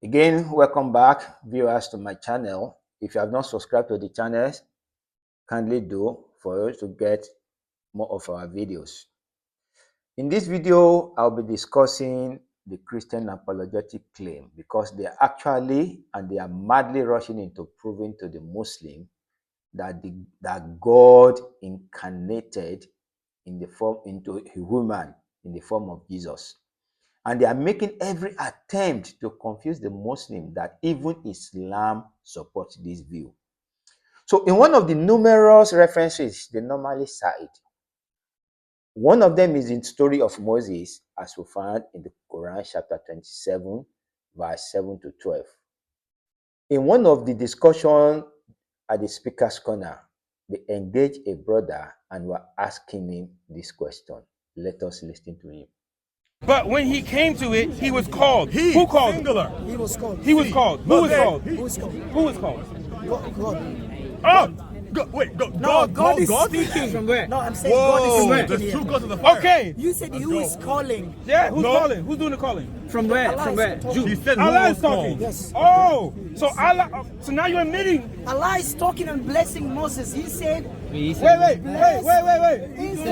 Again, welcome back, viewers, to my channel. If you have not subscribed to the channel, kindly do for us to get more of our videos. In this video, I'll be discussing the Christian apologetic claim because they are madly rushing into proving to the Muslim that God incarnated into a human in the form of Jesus. And they are making every attempt to confuse the Muslim that even Islam supports this view. So in one of the numerous references they normally cite, one of them is in the story of Moses, as we find in the Quran chapter 27, verse 7 to 12. In one of the discussions at the speaker's corner, they engaged a brother and were asking him this question. Let us listen to him. But when he came to it, he was called. Who called? Singular. He was called. He was called. Who was called? Who was called? Who was called? God. Wait, God. No, God is God? speaking. From where? No, I'm saying God is speaking. There's two here. gods of the fire. Okay. You said who is calling? Yeah, who's No. calling? Who's doing the calling? From where? Allah From is where? talking. He said who Allah was is talking. called. Yes. Oh, so Allah. So now you're admitting. Allah is talking and blessing Moses. He said, Wait. He said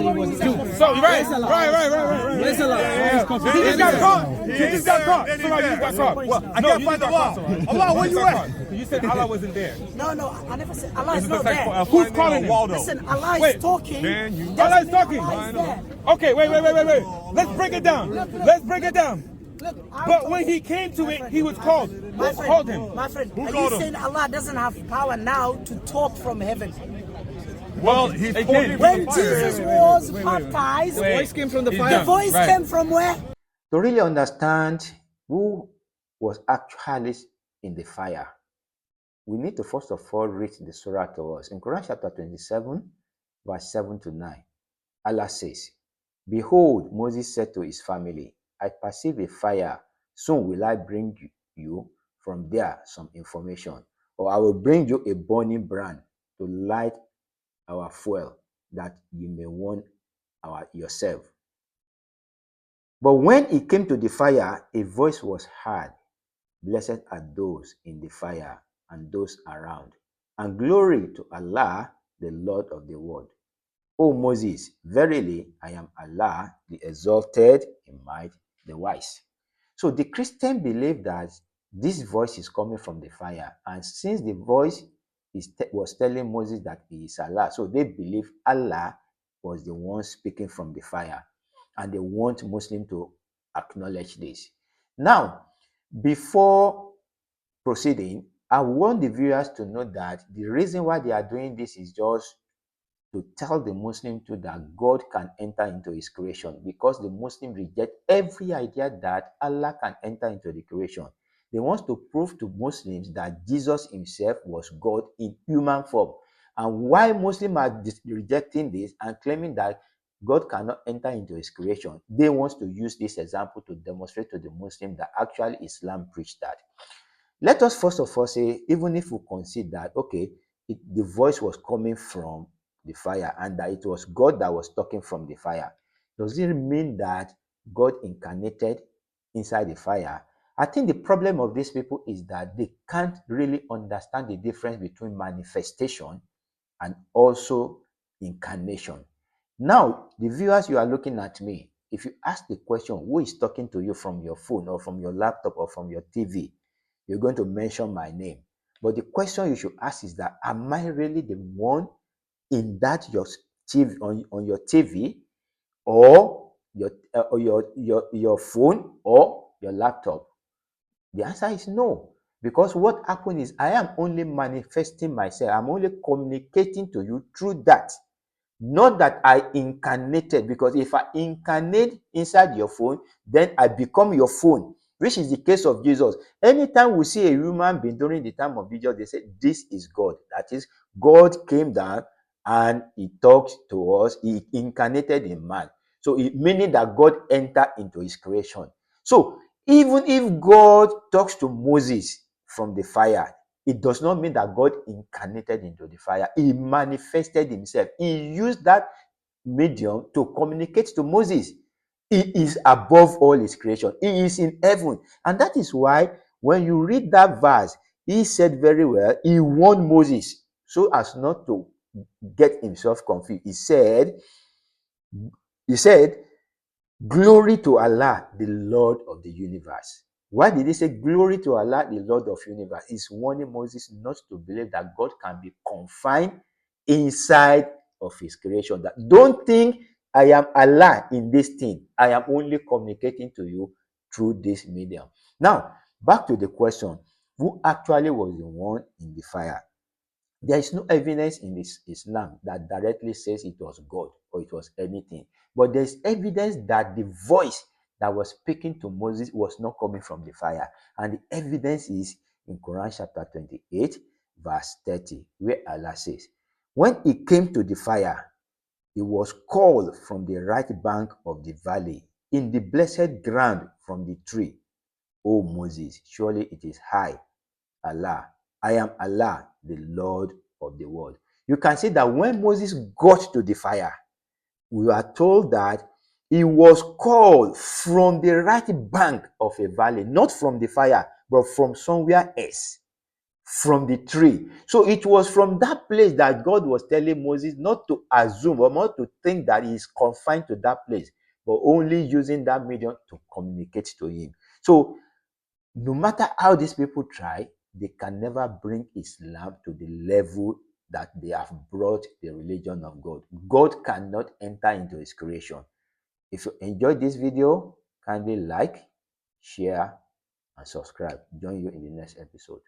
he was Jew. So right. Yes, Allah. Right. Yes, Allah. He just got caught. He just got caught. Then he Somebody said, just got caught. Well, I No, can't you find just the got law. caught. Allah, where you at? You said Allah wasn't there. No, I never said Allah is It's not like, there. who's calling him? Waldo. Listen, Allah Wait. is talking. Man, you- doesn't Allah is mean talking. Allah is there. Okay, wait. Let's break it down. Let's break it down. Look, I'm But talking- when he came to it, he was called. My Who called him? friend, my friend, are called you him? saying Allah doesn't have power now to talk from heaven? Well, he's Again. talking When from the fire. Jesus was baptized, The voice came from the He's the fire. done. voice Right. came from where? To really understand who was actually in the fire, we need to first of all read the Surah to us. In Quran chapter 27, verse 7 to 9, Allah says, "Behold, Moses said to his family, I perceive a fire. Soon will I bring you from there some information, or I will bring you a burning brand to light our fuel, that you may warn yourself." But when it came to the fire, a voice was heard. Blessed are those in the fire and those around. And glory to Allah, the Lord of the world. O Moses, verily I am Allah, the exalted in might, the wise. So the Christian believe that this voice is coming from the fire. And since the voice was telling Moses that he is Allah, so they believe Allah was the one speaking from the fire. And they want Muslims to acknowledge this. Now, before proceeding, I want the viewers to know that the reason why they are doing this is just to tell the Muslim too that God can enter into his creation, because the Muslim reject every idea that Allah can enter into the creation. They want to prove to Muslims that Jesus himself was God in human form. And why Muslims are rejecting this and claiming that God cannot enter into his creation, they want to use this example to demonstrate to the Muslim that actually Islam preached that. Let us first of all say, even if we consider that, okay, the voice was coming from the fire and that it was God that was talking from the fire, does it mean that God incarnated inside the fire? I think the problem of these people is that they can't really understand the difference between manifestation and also incarnation. Now, the viewers, you are looking at me. If you ask the question, who is talking to you from your phone or from your laptop or from your TV, you're going to mention my name. But the question you should ask is that, am I really the one in that your TV on your TV or your phone or your laptop? The answer is no, because what happened is I am only manifesting myself. I'm only communicating to you through that. Not that I incarnated, because if I incarnate inside your phone, then I become your phone, which is the case of Jesus. Anytime we see a human being during the time of Jesus, they say, this is God. That is, God came down and he talked to us. He incarnated in man. So it meaning that God entered into his creation. So even if God talks to Moses from the fire, it does not mean that God incarnated into the fire. He manifested himself. He used that medium to communicate to Moses. He is above all his creation. He is in heaven. And that is why when you read that verse, he said very well, he warned Moses so as not to get himself confused. He said, glory to Allah, the Lord of the universe. Why did he say glory to Allah, the Lord of the universe? He's warning Moses not to believe that God can be confined inside of his creation. That don't think I am Allah in this thing. I am only communicating to you through this medium. Now, back to the question, who actually was the one in the fire? There is no evidence in Islam that directly says it was God or it was anything. But there's evidence that the voice that was speaking to Moses was not coming from the fire. And the evidence is in Quran chapter 28, verse 30, where Allah says, when he came to the fire, he was called from the right bank of the valley, in the blessed ground from the tree. O Moses, surely it is I, Allah. I am Allah, the Lord of the world. You can see that when Moses got to the fire, we are told that he was called from the right bank of a valley, not from the fire, but from somewhere else, from the tree. So it was from that place that God was telling Moses not to assume or not to think that he is confined to that place, but only using that medium to communicate to him. So no matter how these people try, they can never bring Islam to the level that they have brought the religion of God. God cannot enter into his creation. If you enjoyed this video, kindly like, share, and subscribe. Join you in the next episode.